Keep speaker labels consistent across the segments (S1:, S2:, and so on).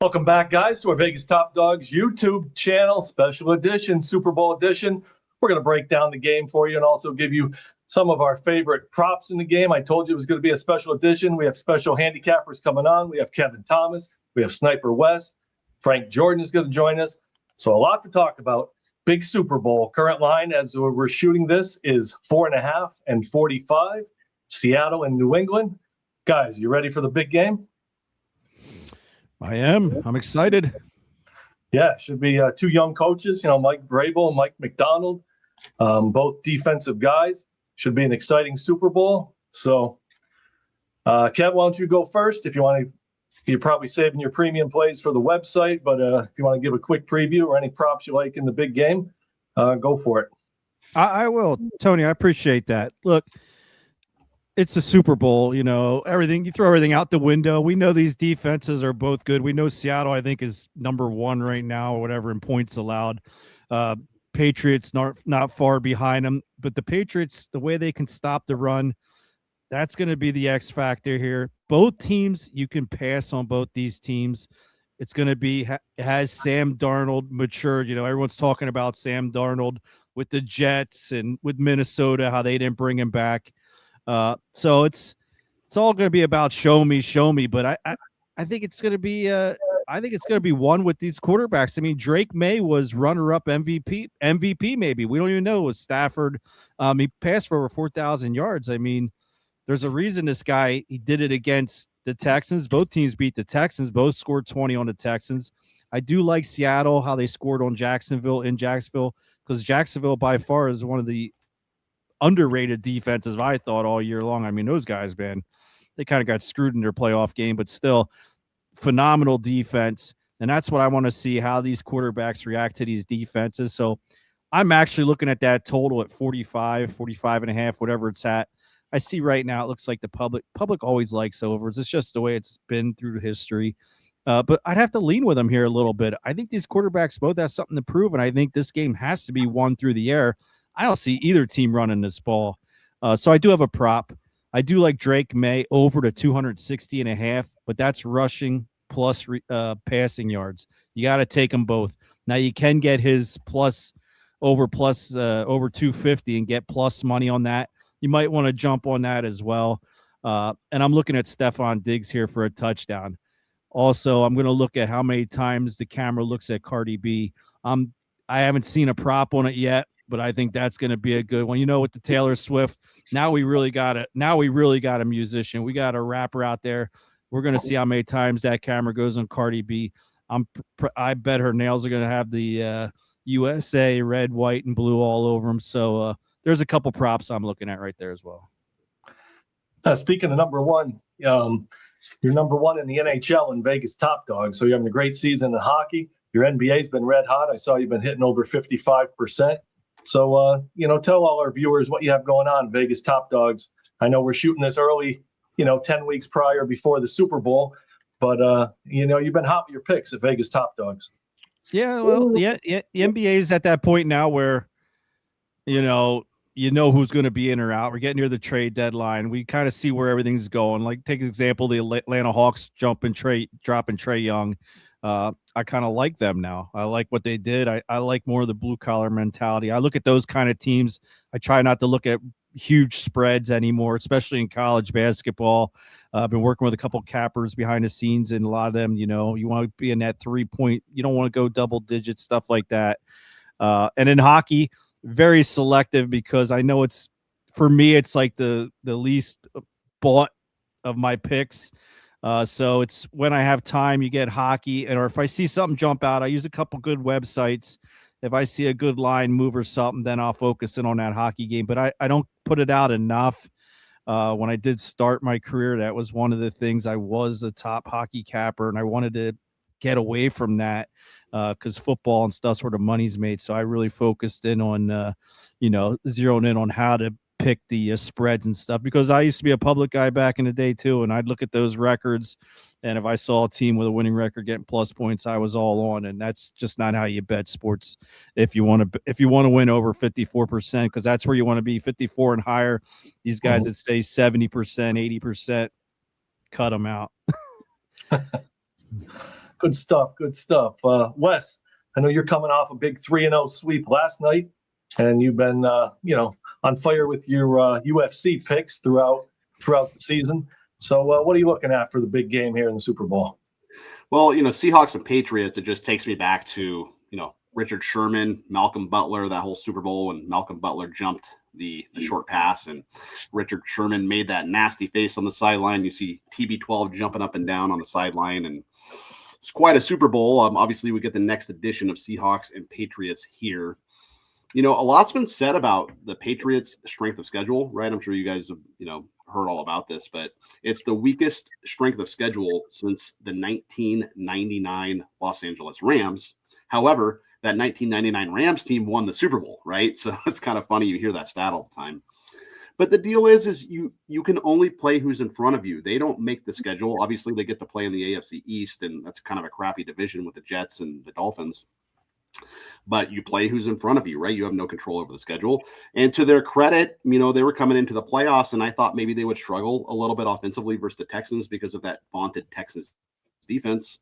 S1: Welcome back, guys, to our Vegas Top Dogs YouTube channel, special edition, Super Bowl edition. We're going to break down the game for you and also give you some of our favorite props in the game. I told you it was going to be a special edition. We have special handicappers coming on. We have Kevin Thomas. We have Sniper West. Frank Jordan is going to join us. So a lot to talk about. Big Super Bowl. Current line as we're shooting this is 4.5 and 45. Seattle and New England. Guys, you ready for the big game?
S2: I am. I'm excited.
S1: Yeah, should be two young coaches, Mike Vrabel and Mike McDonald, both defensive guys. Should be an exciting Super Bowl. So, Kev, why don't you go first? If you want to, you're probably saving your premium plays for the website, but if you want to give a quick preview or any props you like in the big game, go for it.
S2: I will, Tony. I appreciate that. Look, it's the Super Bowl, everything, you throw everything out the window. We know these defenses are both good. We know Seattle, I think, is number one right now or whatever in points allowed. Patriots not far behind them, but the Patriots, the way they can stop the run, that's going to be the X factor here. Both teams, you can pass on both these teams. It's going to be, has Sam Darnold matured? Everyone's talking about Sam Darnold with the Jets and with Minnesota, how they didn't bring him back. So it's all going to be about show me, but I think it's going to be one with these quarterbacks. I mean, Drake May was runner-up MVP maybe. We don't even know. It was Stafford. He passed for over 4,000 yards. I mean, there's a reason this guy, he did it against the Texans. Both teams beat the Texans. Both scored 20 on the Texans. I do like Seattle, how they scored on Jacksonville, because Jacksonville by far is one of the underrated defenses, I thought, all year long. I mean, those guys, man, they kind of got screwed in their playoff game, but still phenomenal defense. And that's what I want to see, how these quarterbacks react to these defenses. So I'm actually looking at that total at 45 and a half, whatever it's at. I see right now, it looks like the public always likes overs. It's just the way it's been through history. But I'd have to lean with them here a little bit. I think these quarterbacks both have something to prove, and I think this game has to be won through the air. I don't see either team running this ball. So I do have a prop. I do like Drake May over to 260 and a half, but that's rushing plus passing yards. You got to take them both. Now you can get his over 250 and get plus money on that. You might want to jump on that as well. And I'm looking at Stephon Diggs here for a touchdown. Also, I'm going to look at how many times the camera looks at Cardi B. I haven't seen a prop on it yet, but I think that's going to be a good one. With the Taylor Swift, now we really got a musician. We got a rapper out there. We're going to see how many times that camera goes on Cardi B. I bet her nails are going to have the USA red, white, and blue all over them. So there's a couple props I'm looking at right there as well.
S1: Speaking of number one, you're number one in the NHL in Vegas Top Dogs. So you're having a great season in hockey. Your NBA's been red hot. I saw you've been hitting over 55%. So, tell all our viewers what you have going on, Vegas Top Dogs. I know we're shooting this early, 10 weeks prior before the Super Bowl, but, you've been hot with your picks at Vegas Top Dogs.
S2: Yeah, well, the NBA is at that point now where, who's going to be in or out. We're getting near the trade deadline. We kind of see where everything's going. Like, take an example, the Atlanta Hawks dropping Trae Young. I kind of like them now. I like what they did. I like more of the blue-collar mentality. I look at those kind of teams. I try not to look at huge spreads anymore, especially in college basketball. I've been working with a couple cappers behind the scenes, and a lot of them, you want to be in that 3-point. You don't want to go double digits, stuff like that. And in hockey, very selective, because I know for me, it's like the least bought of my picks. So it's when I have time, you get hockey, or if I see something jump out, I use a couple good websites. If I see a good line move or something, then I'll focus in on that hockey game. But I don't put it out enough. When I did start my career, that was one of the things. I was a top hockey capper, and I wanted to get away from that because football and stuff's where the money's made. So I really focused in on, zeroing in on how to pick the spreads and stuff, because I used to be a public guy back in the day too, and I'd look at those records, and if I saw a team with a winning record getting plus points, I was all on. And that's just not how you bet sports. If you want to win over 54%, because that's where you want to be, 54 and higher. These guys that say 70%, 80%, cut them out.
S1: Good stuff. Good stuff. Wes, I know you're coming off a big 3-0 sweep last night, and you've been, on fire with your UFC picks throughout the season. So, what are you looking at for the big game here in the Super Bowl?
S3: Well, Seahawks and Patriots, it just takes me back to, Richard Sherman, Malcolm Butler, that whole Super Bowl when Malcolm Butler jumped the short pass and Richard Sherman made that nasty face on the sideline. You see TB12 jumping up and down on the sideline, and it's quite a Super Bowl. Obviously, we get the next edition of Seahawks and Patriots here. A lot's been said about the Patriots' strength of schedule, right? I'm sure you guys have, heard all about this, but it's the weakest strength of schedule since the 1999 Los Angeles Rams. However, that 1999 Rams team won the Super Bowl, right? So it's kind of funny you hear that stat all the time. But the deal is you can only play who's in front of you. They don't make the schedule. Obviously, they get to play in the AFC East, and that's kind of a crappy division with the Jets and the Dolphins. But you play who's in front of you, right? You have no control over the schedule. And to their credit, they were coming into the playoffs, and I thought maybe they would struggle a little bit offensively versus the Texans because of that vaunted Texans defense.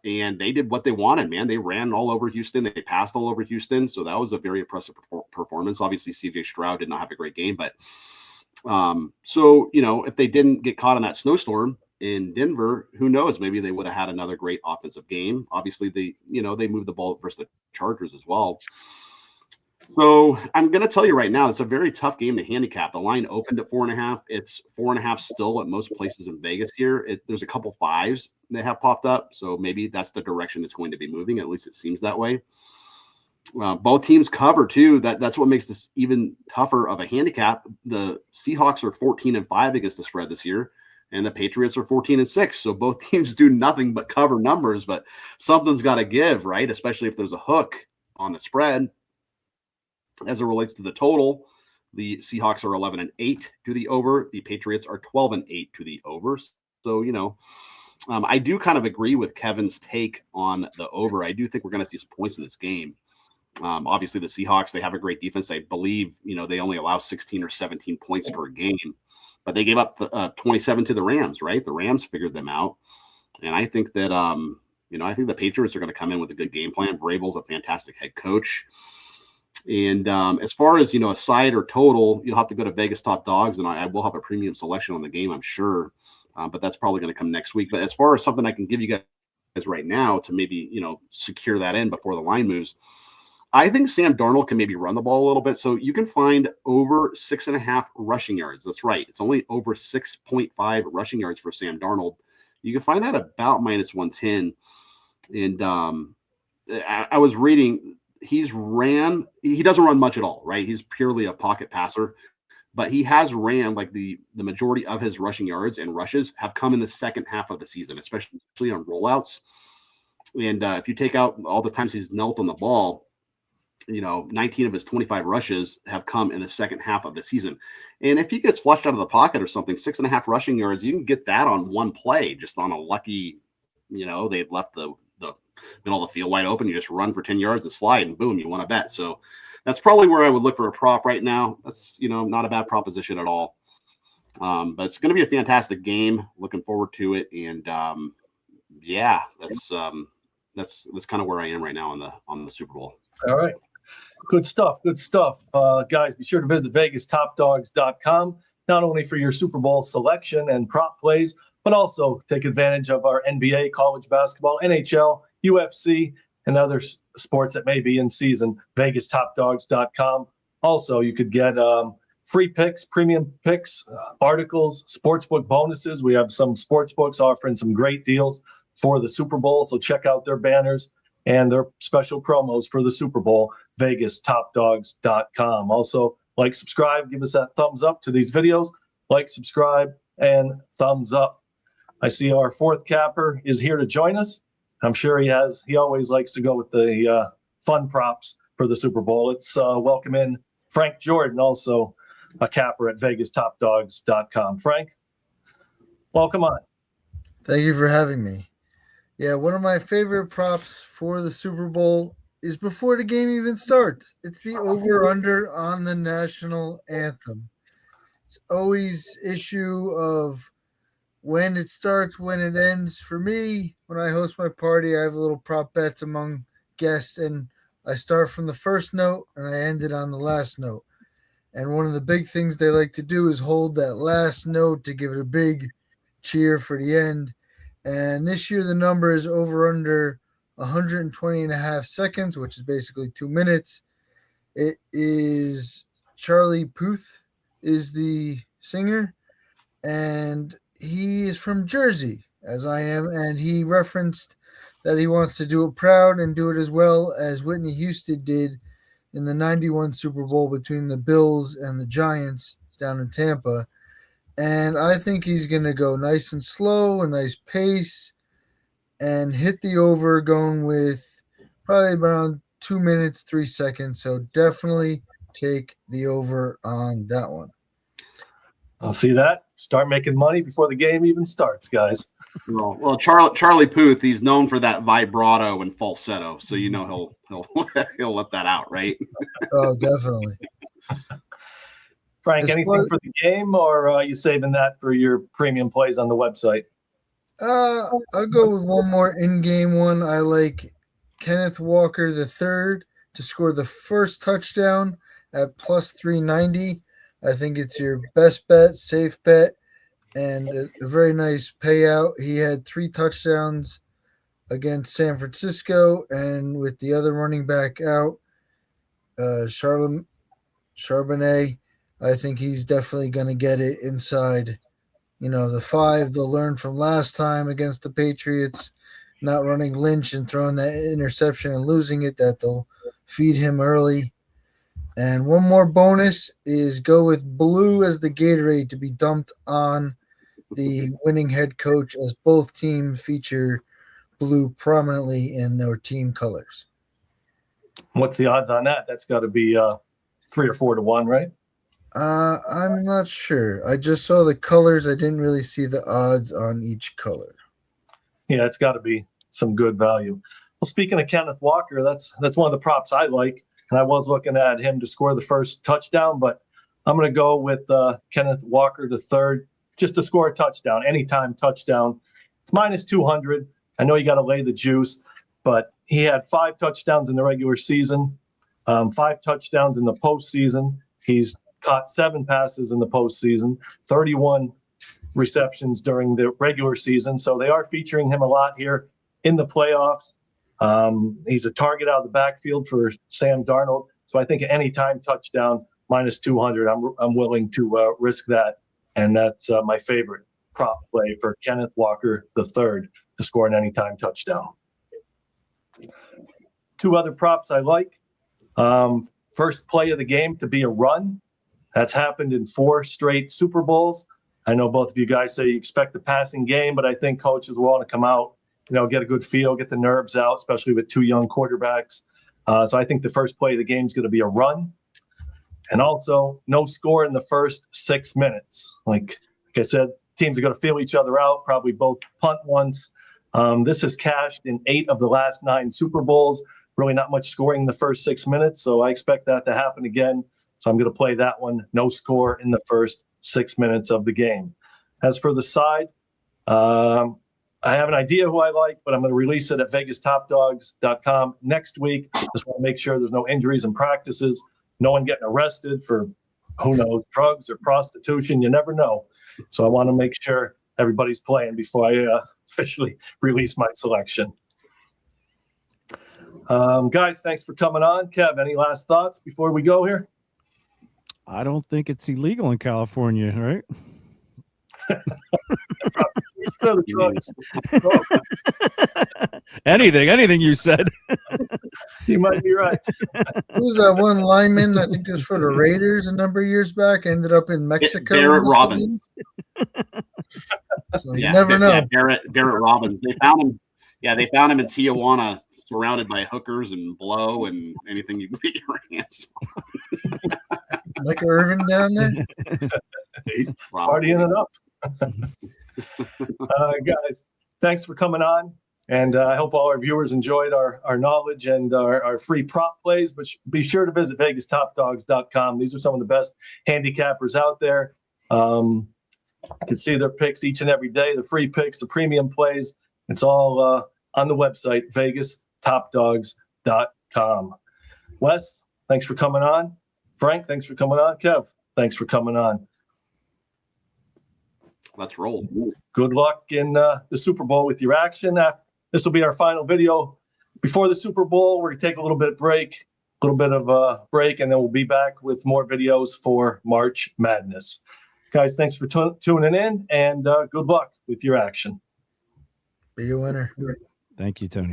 S3: And they did what they wanted, man. They ran all over Houston. They passed all over Houston. So that was a very impressive performance. Obviously, CJ Stroud did not have a great game. But if they didn't get caught in that snowstorm in Denver, who knows? Maybe they would have had another great offensive game. Obviously, they moved the ball versus the Chargers as well. So I'm going to tell you right now, it's a very tough game to handicap. The line opened at 4.5. It's 4.5 still at most places in Vegas here. There's a couple fives that have popped up. So maybe that's the direction it's going to be moving. At least it seems that way. Both teams cover too. That's what makes this even tougher of a handicap. The Seahawks are 14-5 against the spread this year, and the Patriots are 14-6. So both teams do nothing but cover numbers, but something's got to give, right? Especially if there's a hook on the spread. As it relates to the total, the Seahawks are 11-8 to the over. The Patriots are 12-8 to the over. So, I do kind of agree with Kevin's take on the over. I do think we're going to see some points in this game. Obviously, the Seahawks, they have a great defense. I believe, they only allow 16 or 17 points per game, but they gave up 27 to the Rams, right? The Rams figured them out. And I think that, I think the Patriots are going to come in with a good game plan. Vrabel's a fantastic head coach. And as far as, a side or total, you'll have to go to VegasTopDogs, and I will have a premium selection on the game, I'm sure. But that's probably going to come next week. But as far as something I can give you guys right now to maybe, secure that in before the line moves, I think Sam Darnold can maybe run the ball a little bit. So you can find over 6.5 rushing yards. That's right. It's only over 6.5 rushing yards for Sam Darnold. You can find that about -110. And I was reading – he doesn't run much at all, right? He's purely a pocket passer, but he has ran like the majority of his rushing yards and rushes have come in the second half of the season, especially on rollouts. And if you take out all the times he's knelt on the ball, 19 of his 25 rushes have come in the second half of the season. And if he gets flushed out of the pocket or something, 6.5 rushing yards, you can get that on one play, just on a lucky, they left the middle of the field wide open. You just run for 10 yards and slide, and boom, you won a bet. So that's probably where I would look for a prop right now. That's, not a bad proposition at all. But it's going to be a fantastic game. Looking forward to it. And that's kind of where I am right now on the Super Bowl.
S1: All right. Good stuff. Good stuff. Guys, be sure to visit VegasTopDogs.com, not only for your Super Bowl selection and prop plays, but also take advantage of our NBA, college basketball, NHL, UFC, and other sports that may be in season. VegasTopDogs.com. Also, you could get free picks, premium picks, articles, sportsbook bonuses. We have some sportsbooks offering some great deals for the Super Bowl, so check out their banners and their special promos for the Super Bowl, VegasTopDogs.com. Also, like, subscribe, give us that thumbs up to these videos. Like, subscribe, and thumbs up. I see our fourth capper is here to join us. I'm sure he always likes to go with the fun props for the Super Bowl. Let's welcome in Frank Jordan, also a capper at VegasTopDogs.com. Frank, welcome on.
S4: Thank you for having me. Yeah, one of my favorite props for the Super Bowl is before the game even starts. It's the over-under on the national anthem. It's always issue of when it starts, when it ends. For me, when I host my party, I have a little prop bets among guests, and I start from the first note and I end it on the last note. And one of the big things they like to do is hold that last note to give it a big cheer for the end. And this year the number is over under 120 and a half seconds, which is basically 2 minutes. It is Charlie Puth is the singer, and he is from Jersey, as I am, and he referenced that he wants to do it proud and do it as well as Whitney Houston did in the 91 Super Bowl between the Bills and the Giants down in Tampa. And I think he's going to go nice and slow, a nice pace, and hit the over going with probably around 2 minutes, 3 seconds. So definitely take the over on that one.
S1: I'll see that. Start making money before the game even starts, guys.
S3: Well, Charlie Puth, he's known for that vibrato and falsetto, so you know he'll he'll let that out, right?
S4: Oh, definitely.
S1: Frank, anything for the game, or are you saving that for your premium plays on the website?
S4: I'll go with one more in-game one. I like Kenneth Walker III to score the first touchdown at plus 390. I think it's your best bet, safe bet, and a very nice payout. He had 3 touchdowns against San Francisco, and with the other running back out, Charbonnet, I think he's definitely going to get it inside, the 5 they'll learn from last time against the Patriots, not running Lynch and throwing that interception and losing it, that they'll feed him early. And one more bonus is go with blue as the Gatorade to be dumped on the winning head coach, as both teams feature blue prominently in their team colors.
S1: What's the odds on that? That's got to be 3 or 4 to 1, right?
S4: I'm not sure. I just saw the colors. I didn't really see the odds on each color.
S1: Yeah, it's got to be some good value. Well, speaking of Kenneth Walker, that's one of the props I like, and I was looking at him to score the first touchdown, but I'm going to go with Kenneth Walker III just to score a touchdown, anytime touchdown. It's minus 200. I know you got to lay the juice, but he had 5 touchdowns in the regular season, 5 touchdowns in the postseason. He's caught 7 passes in the postseason, 31 receptions during the regular season. So they are featuring him a lot here in the playoffs. He's a target out of the backfield for Sam Darnold. So I think any time touchdown, minus 200, I'm willing to risk that. And that's my favorite prop play for Kenneth Walker III to score an anytime touchdown. 2 other props I like. First play of the game to be a run. That's happened in 4 straight Super Bowls. I know both of you guys say you expect a passing game, but I think coaches will want to come out, get a good feel, get the nerves out, especially with 2 young quarterbacks. So I think the first play of the game is going to be a run. And also, no score in the first 6 minutes. Like I said, teams are going to feel each other out, probably both punt once. This has cashed in 8 of the last 9 Super Bowls. Really not much scoring in the first 6 minutes, so I expect that to happen again. So I'm going to play that one, no score in the first 6 minutes of the game. As for the side, I have an idea who I like, but I'm going to release it at VegasTopDogs.com next week. Just want to make sure there's no injuries in practices, no one getting arrested for, who knows, drugs or prostitution. You never know. So I want to make sure everybody's playing before I officially release my selection. Guys, thanks for coming on. Kev, any last thoughts before we go here?
S2: I don't think it's illegal in California, right? Anything you said.
S1: You might be right.
S4: Who was that one lineman? I think it was for the Raiders a number of years back. Ended up in Mexico.
S3: Barrett Robbins.
S4: So you never know.
S3: Yeah, Barrett Robbins. They found him. Yeah, they found him in Tijuana, surrounded by hookers and blow and anything you can get your hands on.
S4: Like Irvin down there.
S1: He's partying it up. Guys, thanks for coming on. And I hope all our viewers enjoyed our knowledge and our free prop plays. But be sure to visit VegasTopDogs.com. These are some of the best handicappers out there. You can see their picks each and every day, the free picks, the premium plays. It's all on the website, VegasTopDogs.com. Wes, thanks for coming on. Frank, thanks for coming on. Kev, thanks for coming on.
S3: Let's roll.
S1: Good luck in the Super Bowl with your action. This will be our final video before the Super Bowl. We're going to take a little bit of a break, and then we'll be back with more videos for March Madness. Guys, thanks for tuning in, and good luck with your action.
S4: Be a winner.
S2: Thank you, Tony.